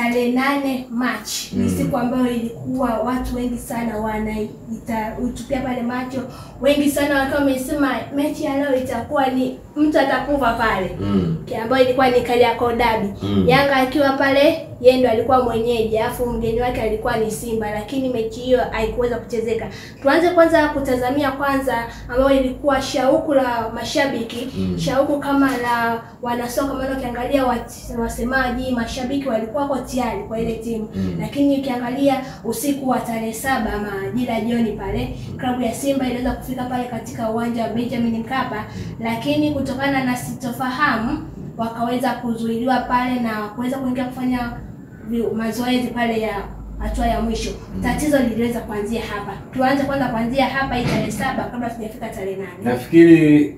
tarehe 8 Machi ni siku ambayo ilikuwa watu wengi sana wanaitupia pale macho. Wengi sana wakawa wamesema mechi ya leo itakuwa ni mtu atakufa pale. Ambayo ilikuwa ni Kariakoo Derby. Yanga akiwa pale yeye ndo alikuwa mwenyeji, afu mgeni wake alikuwa ni Simba, lakini mechi hiyo haikuweza kuchezeka. Tuanze kwanza kutazamia kwanza ambayo ilikuwa shauku la mashabiki, shauku kama la wanasoka, maana ukiangalia wasemaji, mashabiki walikuwa kwa tayari kwa ile timu. Lakini ukiangalia usiku wa tarehe 7 majira jioni pale, klabu ya Simba iliweza kufika pale katika uwanja wa Benjamin Mkapa, lakini kutokana na sitofahamu wakaweza kuzuiliwa pale na kuweza kuingia kufanya mazoezi pale ya hatua ya mwisho. Tatizo liliweza kuanzia hapa. Tuanze kwanza kuanzia hapa hii tarehe 7 kabla tujafika tarehe 8. Nafikiri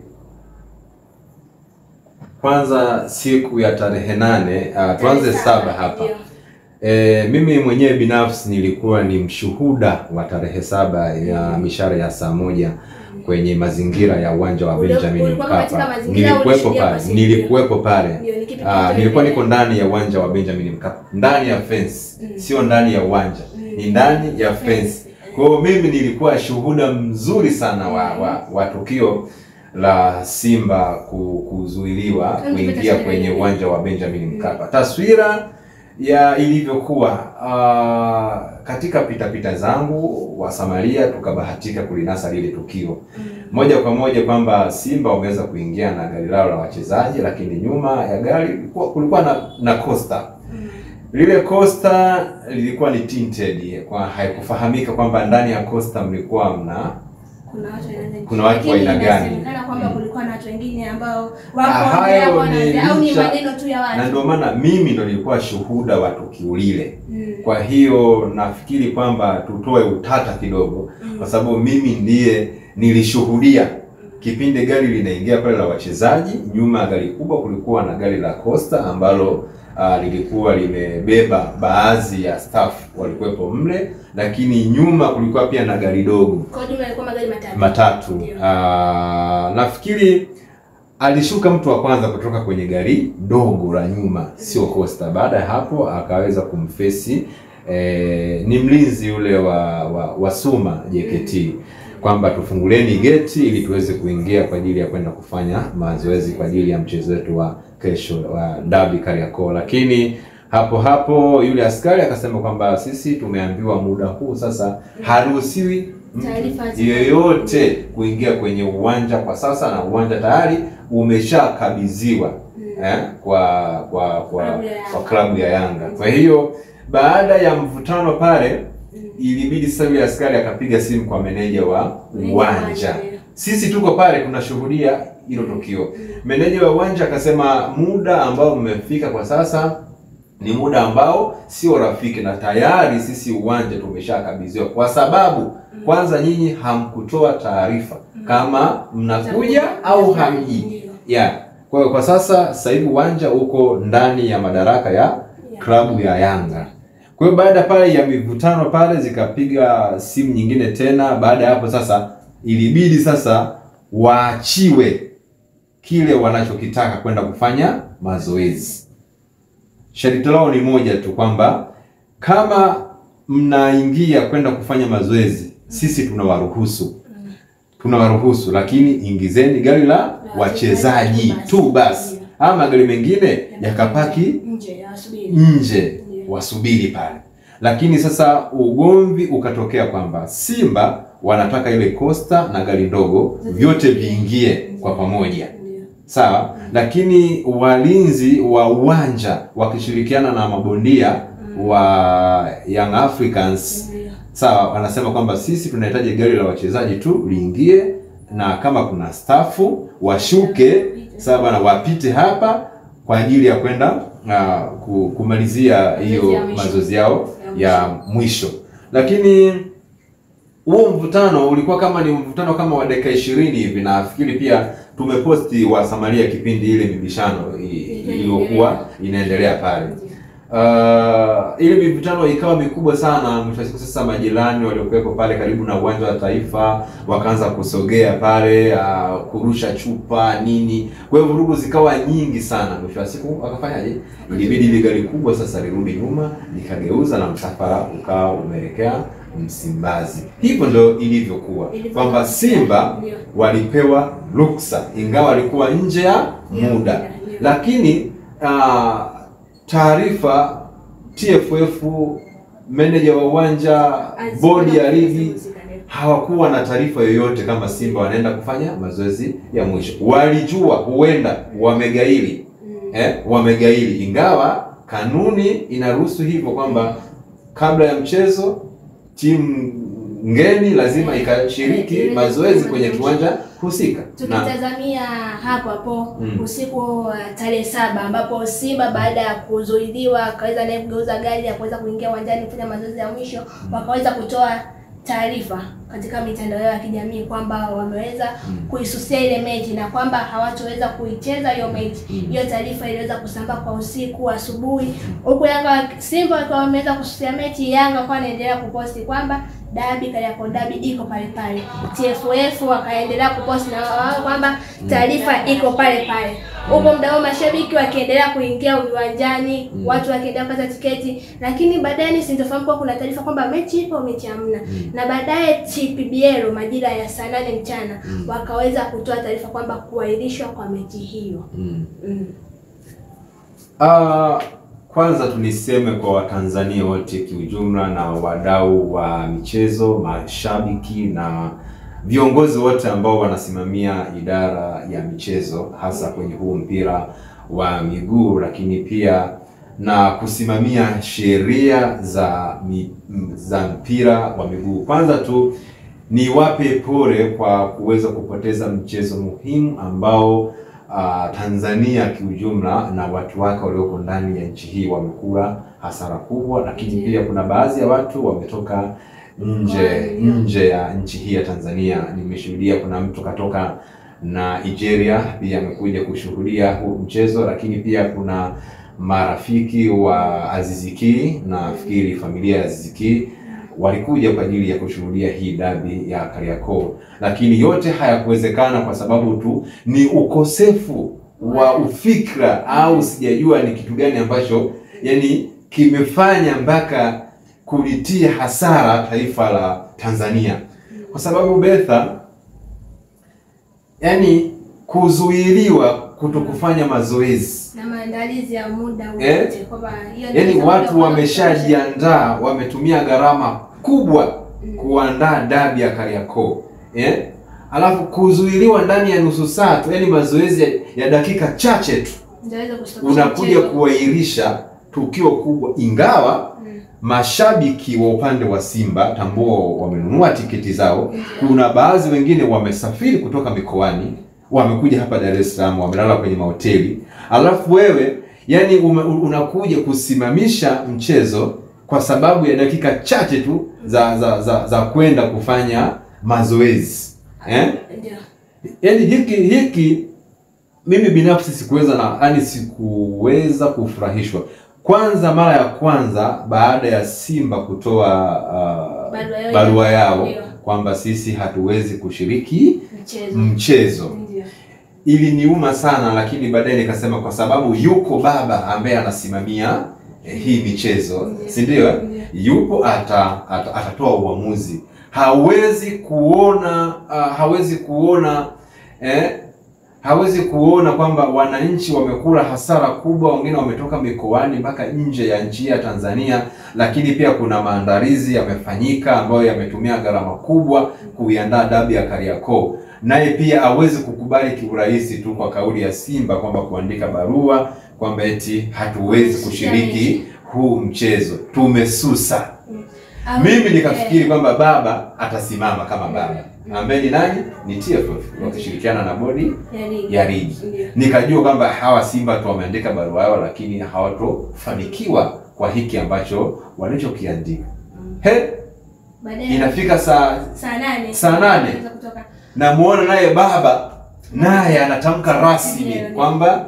kwanza siku ya tarehe 8 tuanze 7 hapa. Mimi mwenyewe binafsi nilikuwa ni mshuhuda wa tarehe 7 ya mishare ya saa 1 kwenye mazingira ya uwanja wa Benjamin Mkapa. Nilikuwepo pale. Nilikuwa niko ndani ya uwanja wa Benjamin Mkapa, ndani ya fence, sio ndani ya uwanja, ni ndani ya fence. Kwa hiyo mimi nilikuwa shuhuda mzuri sana wa tukio la Simba kuzuiliwa kuingia kwenye uwanja wa Benjamin Mkapa. Taswira ya ilivyokuwa katika pita zangu wa Samaria tukabahatika kulinasa lile tukio moja kwa moja kwamba Simba wameweza kuingia na gari lao la wachezaji, lakini nyuma ya gari kulikuwa na Costa. Lile Costa lilikuwa ni tinted, kwa haikufahamika kwamba ndani ya Costa mlikuwa kuna watu wa aina gani. Kana kwamba kulikuwa na watu wengine ambao wako au ni maneno tu ya watu. Na ndio maana mimi ndo nilikuwa shuhuda wa tukio lile. Kwa hiyo nafikiri kwamba tutoe utata kidogo kwa sababu mimi ndiye nilishuhudia kipindi gari linaingia pale la wachezaji. Nyuma ya gari kubwa kulikuwa na gari la Costa ambalo lilikuwa limebeba baadhi ya staff walikuwepo mle, lakini nyuma kulikuwa pia na gari dogo. Kwa jumla ilikuwa magari matatu. Nafikiri alishuka mtu wa kwanza kutoka kwenye gari dogo la nyuma, sio Costa. Baada ya hapo akaweza kumfesi ni mlinzi yule wa Suma JKT kwamba tufunguleni geti ili tuweze kuingia kwa ajili ya kwenda kufanya mazoezi kwa ajili ya mchezo wetu wa kesho wa Derby Kariakoo. Lakini hapo yule askari akasema kwamba sisi tumeambiwa muda huu sasa haruhusiwi yeyote kuingia kwenye uwanja kwa sasa, na uwanja tayari umeshakabidhiwa kwa klabu ya Yanga. Kwa hiyo baada ya mvutano pale ilibidi sasa yule askari akapiga simu kwa meneja wa uwanja. Sisi tuko pale tunashuhudia hilo tukio. Meneja wa uwanja akasema muda ambao mmefika kwa sasa ni muda ambao sio rafiki, na tayari sisi uwanja tumeshakabidhiwa kwa sababu kwanza nyinyi hamkutoa taarifa kama mnakuja au hamji. Kwa hiyo kwa sasa hivi uwanja uko ndani ya madaraka ya klabu ya Yanga. Kwa hiyo baada pale ya mivutano pale zikapiga simu nyingine tena. Baada ya hapo sasa ilibidi sasa waachiwe kile wanachokitaka kwenda kufanya mazoezi. Sharti lao ni moja tu kwamba kama mnaingia kwenda kufanya mazoezi sisi tunawaruhusu, lakini ingizeni gari la wachezaji tu basi, ama magari mengine yakapaki nje wasubiri pale. Lakini sasa ugomvi ukatokea kwamba Simba wanataka ile Costa na gari ndogo vyote viingie kwa pamoja. Sawa, lakini walinzi wa uwanja wakishirikiana na mabondia wa Young Africans sawa, wanasema kwamba sisi tunahitaji gari la wachezaji tu liingie, na kama kuna staffu washuke sawa na wapite hapa kwa ajili ya kwenda kumalizia hiyo mazoezi yao ya mwisho. Lakini huo mvutano ulikuwa kama ni mvutano kama wa dakika 20 hivi, na nafikiri pia tumeposti wa Samaria kipindi ile mibishano iliyokuwa inaendelea pale. ile mivutano ikawa mikubwa sana. Mwisho siku sasa majirani waliokuwepo pale karibu na uwanja wa Taifa wakaanza kusogea pale, kurusha chupa nini. Kwa hiyo vurugu zikawa nyingi sana. Mwisho wa siku akafanyaje? Ilibidi ile gari kubwa sasa lirudi nyuma, likageuza na msafara ukawa umeelekea Msimbazi. Hivyo ndio ilivyokuwa. Kwamba Simba walipewa ruksa ingawa walikuwa nje ya muda. Lakini taarifa TFF, meneja wa uwanja, bodi ya ligi hawakuwa na taarifa yoyote kama Simba wanaenda kufanya mazoezi ya mwisho. Walijua huenda wamegaili. Wamegaili ingawa kanuni inaruhusu hivyo kwamba kabla ya mchezo timu ngeni lazima ikashiriki mazoezi kwenye kiwanja husika. Tukitazamia hapo usiku tarehe 7 ambapo Simba baada ya kuzuiliwa akaweza naye kugeuza gari ya kuweza kuingia uwanjani kufanya mazoezi ya mwisho, wakaweza kutoa taarifa katika mitandao ya kijamii kwamba wameweza kuisusia ile mechi na kwamba hawatoweza kuicheza hiyo mechi. Hiyo taarifa iliweza kusambaa kwa usiku asubuhi. Huko Simba walikuwa wameweza kususia mechi, Yanga kwa anaendelea kuposti kwamba dabi Kariakoo dabi iko pale pale. TFF wakaendelea kuposti na kwamba taarifa iko pale pale. Huko muda wa mashabiki wakiendelea kuingia uwanjani, watu wakiendelea kupata tiketi, lakini baadaye sintofahamu kwa kuna taarifa kwamba mechi ipo, mechi hamna. Na baadaye TPBL majira ya saa 8 mchana wakaweza kutoa taarifa kwamba kuahirishwa kwa mechi hiyo. Kwanza tuniseme kwa Watanzania wote kiujumla na wadau wa michezo, mashabiki na viongozi wote ambao wanasimamia idara ya michezo hasa kwenye huu mpira wa miguu, lakini pia na kusimamia sheria za mpira wa miguu. Kwanza tu ni wape pole kwa kuweza kupoteza mchezo muhimu ambao Tanzania kiujumla na watu wake walioko ndani ya nchi hii wamekula hasara kubwa, lakini pia kuna baadhi ya watu wametoka nje ya nchi hii ya Tanzania. Nimeshuhudia kuna mtu katoka Nigeria pia amekuja kushuhudia huu mchezo, lakini pia kuna marafiki wa Aziz Ki na fikiri familia ya Aziz Ki walikuja kwa ajili ya kushuhudia hii dabi ya Kariakoo. Lakini yote hayakuwezekana kwa sababu tu ni ukosefu wa ufikra au sijajua ni kitu gani ambacho yani kimefanya mpaka kulitia hasara taifa la Tanzania. Kwa sababu Betha, yani kuzuiliwa kutokufanya mazoezi na maandalizi ya muda wote kwamba yani watu wameshajiandaa, wametumia gharama kubwa kuandaa dabi ya Kariakoo. Alafu kuzuiliwa ndani ya nusu saa tu, yani mazoezi ya dakika chache tu unakuja kuahirisha tukio kubwa. Ingawa mashabiki wa upande wa Simba tambua wamenunua tiketi zao, kuna baadhi wengine wamesafiri kutoka mikoani wamekuja hapa Dar es Salaam, wamelala kwenye mahoteli. Alafu wewe yani unakuja kusimamisha mchezo kwa sababu ya dakika chache tu za kwenda kufanya mazoezi. Yani hiki mimi binafsi sikuweza kufurahishwa. Kwanza mara ya kwanza baada ya Simba kutoa barua yao kwamba sisi hatuwezi kushiriki mchezo. Iliniuma sana, lakini baadaye nikasema kwa sababu yuko baba ambaye anasimamia hii michezo, si ndio? Yupo atatoa uamuzi. Hawezi kuona kwamba wananchi wamekula hasara kubwa, wengine wametoka mikoani mpaka nje ya nchi ya Tanzania, lakini pia kuna maandalizi yamefanyika ambayo yametumia gharama kubwa kuiandaa dabi ya Kariakoo. Naye pia hawezi kukubali kiurahisi tu kwa kauli ya Simba kwamba kuandika barua kwamba eti hatuwezi kushiriki huu mchezo, tumesusa. Mimi nikafikiri kwamba baba atasimama kama baba ambaye ni nani? Ni TFF wakishirikiana na bodi ya ligi. Nikajua kwamba hawa Simba tu wameandika barua yao, lakini hawatofanikiwa kwa hiki ambacho walichokiandika. Inafika saa 8 na muona naye baba naye anatamka rasmi kwamba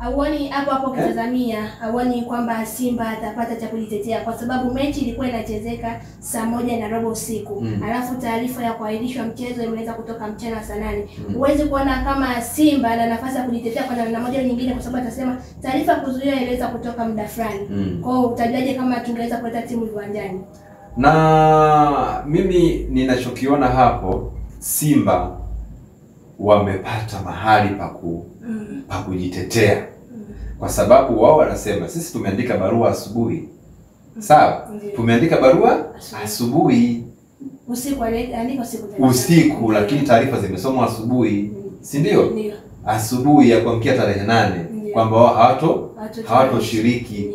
Hauoni hapo kitazamia, hauoni kwamba Simba atapata cha kujitetea kwa sababu mechi ilikuwa inachezeka saa 1:15 usiku. Alafu taarifa ya kuahirishwa mchezo imeweza kutoka mchana saa 8. Huwezi kuona kama Simba ana nafasi ya kujitetea kwa namna moja nyingine, kwa sababu atasema taarifa ya kuzuia inaweza kutoka muda fulani. Kwa hiyo utajaje kama tungeweza kuleta timu viwanjani? Na mimi ninachokiona hapo, Simba wamepata mahali pa kujitetea. Kwa sababu wao wanasema sisi tumeandika barua asubuhi. Sawa? Tumeandika barua asubuhi. Usiku, lakini taarifa zimesomwa asubuhi. Si ndio? Asubuhi ya kuamkia tarehe 8 kwamba wao hawatoshiriki.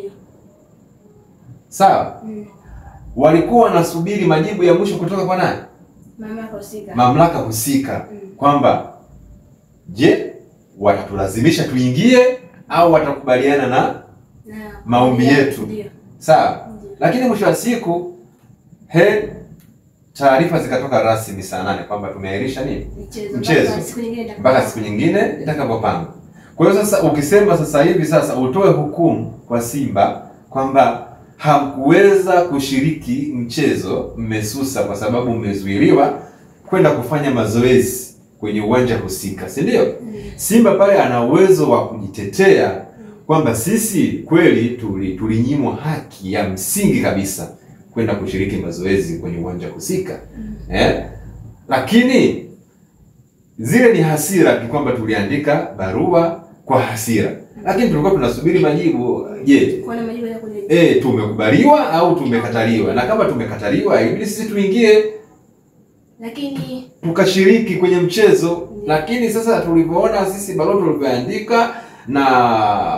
Sawa? Walikuwa wanasubiri majibu ya mwisho kutoka kwa nani? Mamlaka husika. Kwamba je, watatulazimisha tuingie au watakubaliana na maombi yetu? Sawa? Lakini mwisho wa siku taarifa zikatoka rasmi saa 8 kwamba tumeahirisha nini? Mchezo mpaka siku nyingine itakapopangwa. Kwa hiyo sasa ukisema sasa hivi sasa utoe hukumu kwa Simba kwamba hamkuweza kushiriki mchezo, mmesusa kwa sababu mmezuiliwa kwenda kufanya mazoezi kwenye uwanja husika, si ndio? Simba pale ana uwezo wa kujitetea kwamba sisi kweli tulinyimwa haki ya msingi kabisa kwenda kushiriki mazoezi kwenye uwanja husika. Lakini zile ni hasira kwamba tuliandika barua kwa hasira. Lakini tulikuwa tunasubiri majibu. Je, kuna majibu ya kuja? Tumekubaliwa au tumekataliwa? Na kama tumekataliwa, ili sisi tuingie lakini tukashiriki kwenye mchezo. Lakini sasa tulivyoona sisi barua tulivyoandika na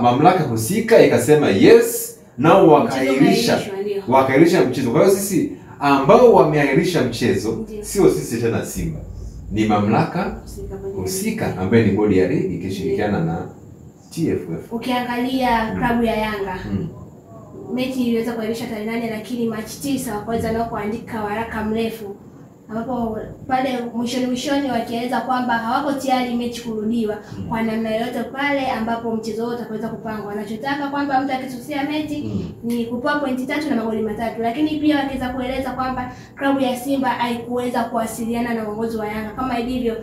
mamlaka husika ikasema yes, nao wakaahirisha mchezo. Kwa hiyo sisi ambao wameahirisha mchezo sio sisi tena Simba, ni mamlaka husika ambaye ni bodi ya ligi ikishirikiana na TFF. Ukiangalia klabu ya Yanga, mechi iliweza kuahirisha tarehe 8, lakini Machi 9 wakaweza nao kuandika waraka mrefu ambapo pale mwishoni wakieleza kwamba hawako tayari mechi kurudiwa kwa namna yoyote pale ambapo mchezo wote utaweza kupangwa. Wanachotaka kwamba mtu akisusia mechi ni kupewa pointi 3 na magoli 3. Lakini pia wakiweza kueleza kwamba klabu ya Simba haikuweza kuwasiliana na uongozi wa Yanga kama ilivyo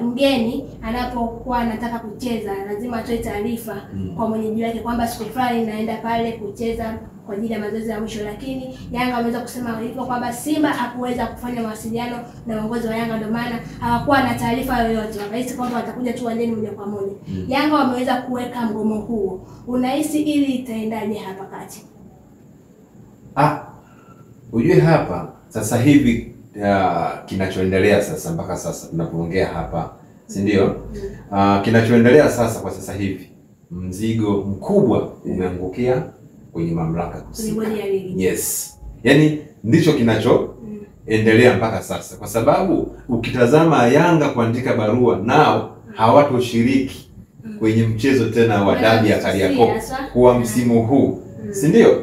mgeni anapokuwa anataka kucheza lazima atoe taarifa kwa mwenyeji wake kwamba siku fulani naenda pale kucheza kwa ajili ya mazoezi ya mwisho. Lakini Yanga wameweza kusema hivyo kwamba Simba hakuweza kufanya mawasiliano na uongozi wa Yanga, ndio maana hawakuwa na taarifa yoyote. Wakahisi kwamba watakuja tu uwanjani moja kwa moja. Yanga wameweza kuweka mgomo huo. Unahisi ili itaendaje hapa kati? Ujue hapa sasa hivi kinachoendelea sasa mpaka sasa tunapoongea hapa, si ndio? Kinachoendelea sasa kwa sasa hivi, mzigo mkubwa umeangukia kwenye mamlaka husika. Yes. Yaani ndicho kinachoendelea mpaka sasa, kwa sababu ukitazama Yanga kuandika barua nao hawatoshiriki kwenye mchezo tena wa dabi ya Kariakoo kwa msimu huu. Si ndio?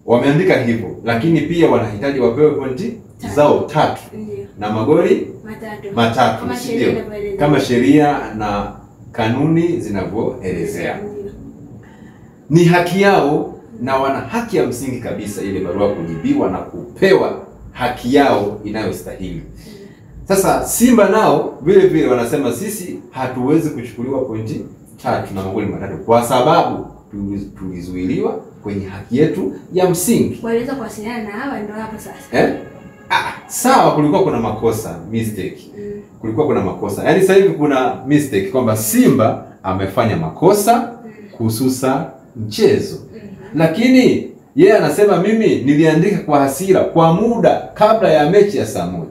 Wameandika hivyo, lakini pia wanahitaji wapewe pointi zao 3 na magoli 3, si ndio? Kama sheria na kanuni zinavyoelezea. Ni haki yao na wana haki ya msingi kabisa ile barua kujibiwa na kupewa haki yao inayostahili. Sasa Simba nao vile vile wanasema sisi hatuwezi kuchukuliwa pointi 3 na magoli 3 kwa sababu tulizuiliwa kwenye haki yetu ya msingi. Waliweza kuwasiliana na hawa ndio hapo sasa. Sawa, kulikuwa kuna makosa, mistake. Kulikuwa kuna makosa. Yaani sasa hivi kuna mistake kwamba Simba amefanya makosa kuhususa mchezo. Lakini yeye anasema mimi niliandika kwa hasira kwa muda kabla ya mechi ya saa 1.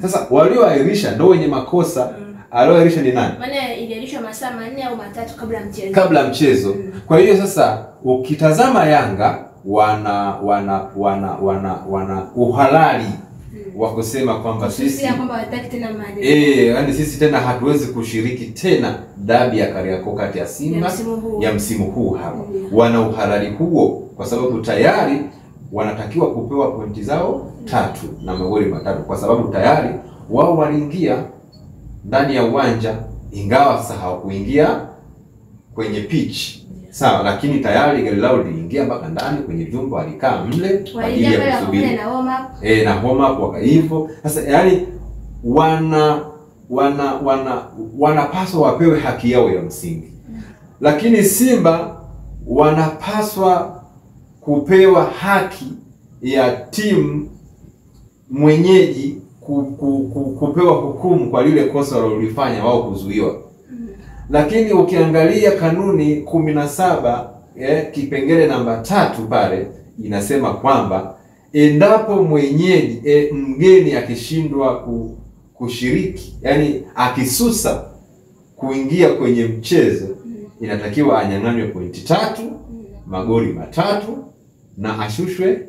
Sasa walioahirisha ndio wenye makosa. Alioahirisha ni nani? Maana iliahirishwa masaa 4 au 3 kabla ya mchezo. Kabla mchezo. Kwa hiyo sasa ukitazama Yanga wana uhalali wa kusema kwamba sisi hataki tena maadili. Yaani sisi tena hatuwezi kushiriki tena dabi ya Kariakoo kati ya Simba ya msimu huu hapa. Wana uhalali huo kwa sababu tayari wanatakiwa kupewa pointi zao 3 na magoli 3 kwa sababu tayari wao waliingia ndani ya uwanja, ingawa sasa hawakuingia kwenye pitch. Sawa, lakini tayari gari lao liliingia mpaka ndani kwenye vyumba, walikaa mle kwa ajili ya kusubiri na warm up waka hivyo. Sasa yani wanapaswa wapewe haki yao ya msingi. Lakini Simba wanapaswa kupewa haki ya timu mwenyeji kupewa hukumu kwa lile kosa walilofanya wao kuzuiwa. Lakini ukiangalia kanuni 17 kipengele namba 3 pale inasema kwamba endapo mwenyeji mgeni akishindwa kushiriki, yani akisusa kuingia kwenye mchezo, inatakiwa anyang'anywe pointi 3, magoli 3 na ashushwe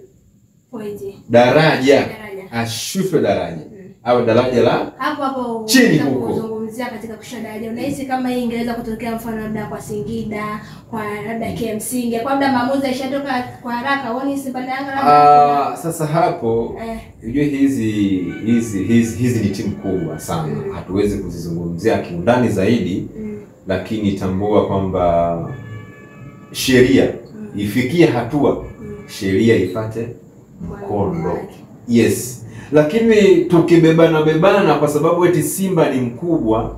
daraja. Ashushwe daraja. Au daraja la hapo chini huko. Kuzungumzia katika kushusha daraja. Unahisi kama hii ingeweza kutokea mfano labda kwa Singida, kwa labda KMC, kwa labda maamuzi yashatoka kwa haraka, uone Simba na Yanga labda. Sasa hapo unajua hizi ni timu kubwa sana. Hatuwezi kuzizungumzia kiundani zaidi, lakini tambua kwamba sheria ifikie hatua sheria ifate mkondo. Yes. Lakini tukibebana kwa sababu eti Simba ni mkubwa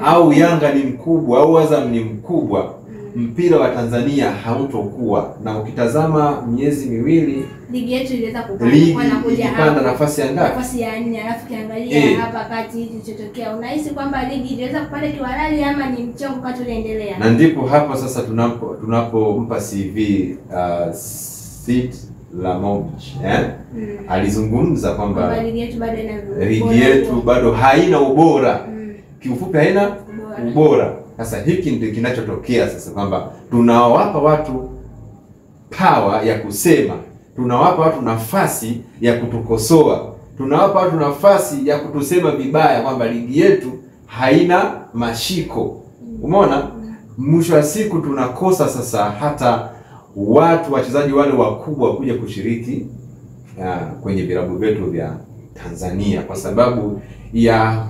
au Yanga ni mkubwa au Azam ni mkubwa, mpira wa Tanzania hautokuwa. Na ukitazama miezi miwili ligi yetu iliweza kupanda nafasi ya ngapi? Nafasi ya 4. Alafu kiangalia hapa kati kilichotokea, unahisi kwamba ligi iliweza kupanda kiwalali ama ni mchongo kati unaendelea? Na ndipo hapo sasa tunapompa CV Lamovich alizungumza kwamba ligi yetu bado haina ubora. Kiufupi haina ubora. Sasa hiki ndio kinachotokea sasa, kwamba tunawapa watu power ya kusema, tunawapa watu nafasi ya kutukosoa, tunawapa watu nafasi ya kutusema vibaya kwamba ligi yetu haina mashiko. Umeona? Mwisho wa siku tunakosa sasa hata wachezaji wale wakubwa kuja kushiriki kwenye vilabu vyetu vya Tanzania kwa sababu ya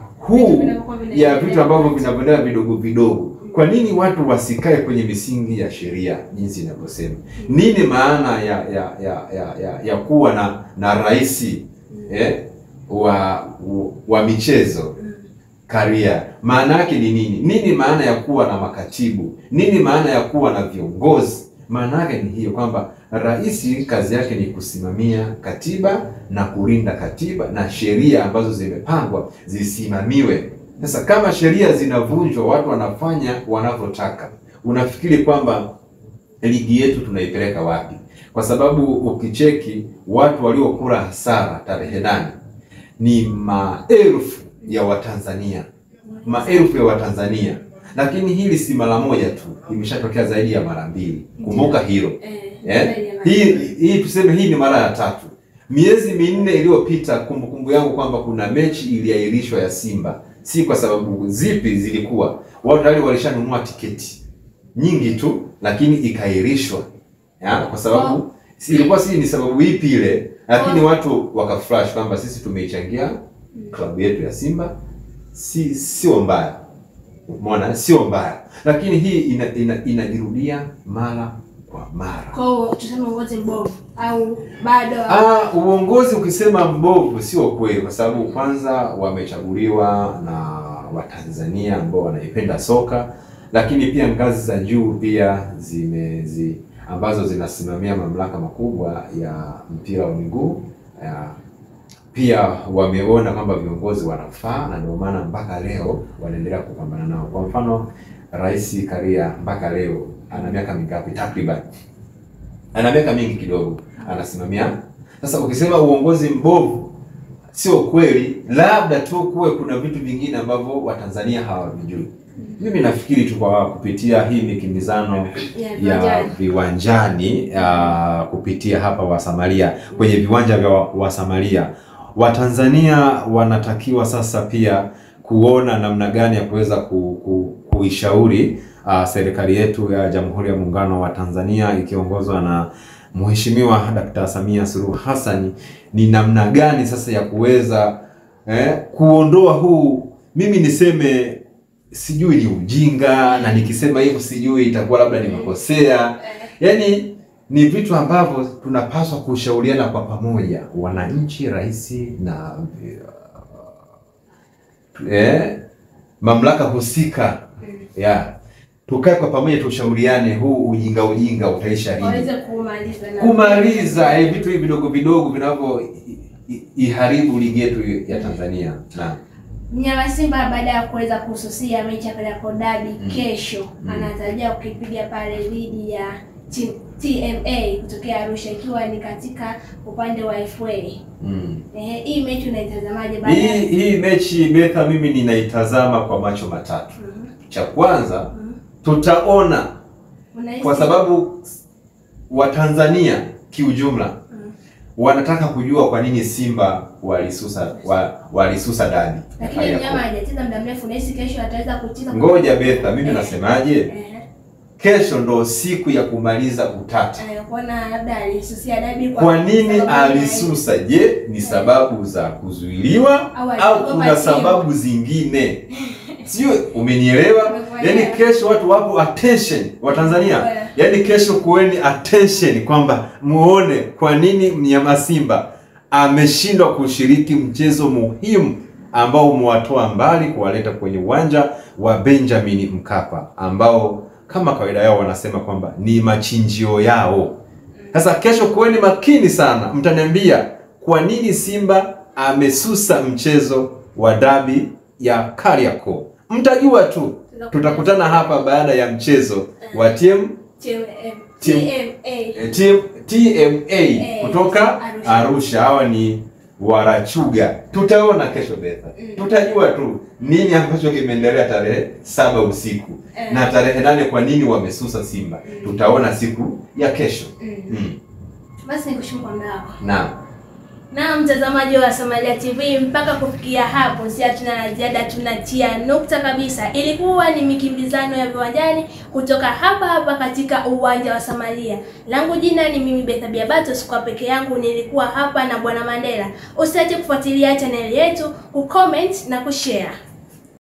vitu ambavyo vinavyoendelea vidogo vidogo. Kwa nini watu wasikae kwenye misingi ya sheria jinsi inavyosema? Nini maana ya kuwa na rais wa michezo Karia? Maana yake ni nini? Nini maana ya kuwa na makatibu? Nini maana ya kuwa na viongozi? Maana yake ni hiyo kwamba rais kazi yake ni kusimamia katiba na kulinda katiba na sheria ambazo zimepangwa zisimamiwe. Sasa kama sheria zinavunjwa, watu wanafanya wanavyotaka, unafikiri kwamba ligi yetu tunaipeleka wapi? Kwa sababu ukicheki watu waliokula hasara tarehe 8 ni maelfu ya Watanzania. Maelfu ya Watanzania. Lakini hili si mara moja tu, imeshatokea zaidi ya mara 2. Kumbuka hilo. Hii tuseme hii ni mara ya 3. Miezi 4 iliyopita kumbukumbu yangu kwamba kuna mechi iliahirishwa ya Simba. Si kwa sababu zipi zilikuwa. Watu tayari walishanunua tiketi nyingi tu, lakini ikaahirishwa. Kwa sababu ilikuwa ni sababu ipi ile, lakini watu wakaflash kwamba sisi tumeichangia klabu yetu ya Simba. Sio mbaya. Umeona, sio mbaya. Lakini hii inajirudia mara kwa mara. Kwa tuseme uongozi mbovu au bado? Uongozi ukisema mbovu sio kweli, kwa sababu kwanza wamechaguliwa na Watanzania ambao wanaipenda soka, lakini pia ngazi za juu pia ambazo zinasimamia mamlaka makubwa ya mpira wa miguu pia wameona kwamba viongozi wanafaa, na ndio maana mpaka leo wanaendelea kupambana nao. Kwa mfano Rais Karia mpaka leo ana miaka mingapi? Takriban ana miaka mingi kidogo anasimamia. Sasa ukisema uongozi mbovu sio kweli, labda tu kuwe kuna vitu vingine ambavyo Watanzania hawavijui. Mimi nafikiri tu kwa kupitia hii mikimbizano ya viwanjani kupitia hapa Wasamaria, kwenye viwanja vya Wasamaria, Watanzania wanatakiwa sasa pia kuona namna gani ya kuweza kuishauri serikali yetu ya Jamhuri ya Muungano wa Tanzania ikiongozwa na Mheshimiwa Dr. Samia Suluhu Hassan, ni namna gani sasa ya kuweza kuondoa huu, mimi niseme sijui ni ujinga, na nikisema hivyo sijui itakuwa labda nimekosea. Yaani ni vitu ambavyo tunapaswa kushauriana kwa pamoja, wananchi, rais na mamlaka husika. Tukae kwa pamoja tushauriane, huu ujinga utaisha lini? Waweze kumaliza vitu hivi vidogo vidogo vinavyo iharibu ligi yetu ya Tanzania. Mnyama Simba baada ya kuweza kususia mechi ya Kariakoo Derby kesho anatarajia kukipiga pale dhidi ya TMA kutokea Arusha, ikiwa ni katika upande wa FA. Hii mechi unaitazamaje baada hii mechi Betha? Mimi ninaitazama kwa macho matatu. Cha kwanza tutaona, kwa sababu Watanzania kiujumla wanataka kujua kwa nini Simba walisusa Derby. Lakini mnyama hajacheza muda mrefu, na hisi kesho ataweza kucheza. Ngoja Betha, mimi nasemaje? Kesho ndo siku ya kumaliza utata. Kuona labda alisusia Derby kwa nini alisusa? Je, ni sababu za kuzuiliwa au kuna sababu zingine? Sio, umenielewa? Yaani kesho watu wapo attention wa Tanzania. Yaani kesho kuweni attention kwamba muone kwa nini mnyama Simba ameshindwa kushiriki mchezo muhimu ambao umewatoa mbali kuwaleta kwenye uwanja wa Benjamin Mkapa, ambao kama kawaida yao wanasema kwamba ni machinjio yao. Sasa kesho kuweni makini sana, mtaniambia kwa nini Simba amesusa mchezo wa Derby ya Kariakoo. Mtajua tu, tutakutana hapa baada ya mchezo wa TMA kutoka Arusha. Hawa ni Warachuga. Tutaona kesho Betha. Tutajua tu nini ambacho kimeendelea tarehe 7 usiku na tarehe 8 kwa nini wamesusa Simba. Tutaona siku ya kesho. Basi nikushukuru ndao. Naam. Na mtazamaji wa Samalia TV, mpaka kufikia hapo si hatuna la ziada, tunatia nukta kabisa. Ilikuwa ni mikimbizano ya viwanjani kutoka hapa katika uwanja wa Samalia. Langu jina ni mimi Betha Biabato, sikuwa peke yangu, nilikuwa hapa na Bwana Mandela. Usiache kufuatilia channel yetu, kucomment na kushare.